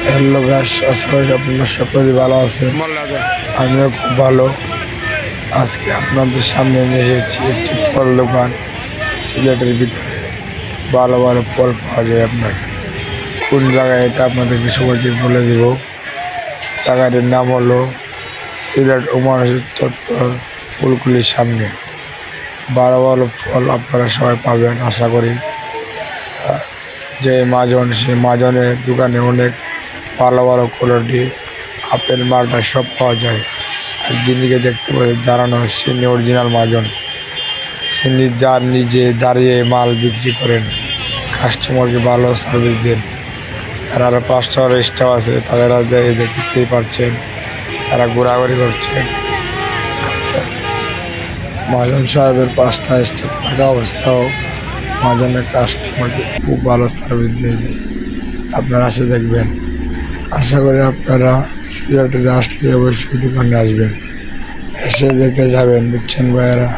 Hello গাছ, আশা করি আপনারা সকলেই ভালো আছেন। আমিও খুব ভালো। আজকে আপনাদের সামনে নিয়ে এসেছি একটি ফল দোকান। সিলেটের ভিতরে ভালো ভালো ফল পাওয়া যায়। আপনার কোন জায়গায় এটা আপনাদেরকে সবাইকে বলে দেব। জায়গাটির নাম হলো সিলেট উমানসির চত্বর ফুলকুলির সামনে। ভালো ভালো ফল আপনারা সবাই পাবেন আশা করি। যে মাজন, সে মাজনের দোকানে অনেক ভালো ভালো কোয়ালিটি আপেল মালটা সব পাওয়া যায়। আর যিনিকে দেখতে পাচ্ছেন দাঁড়ানো, তিনি অরিজিনাল মাজন। তিনি নিজে দাঁড়িয়ে মাল বিক্রি করেন, কাস্টমারকে ভালো সার্ভিস দেন। আর আরও 5টা স্টাফ আছে, তারা দেখতেই পাচ্ছেন, তারা ঘোরাঘুরি করছেন। মাজন সাহেবের 5টা স্টাফ থাকা অবস্থাও মাজনের কাস্টমারকে খুব ভালো সার্ভিস দিয়েছে। আপনারা এসে দেখবেন। আশা করি আপনারা সিলেটে আসলে অবশ্যই দোকানে আসবেন, এসে দেখে যাবেন, বুঝছেন ভাইয়েরা।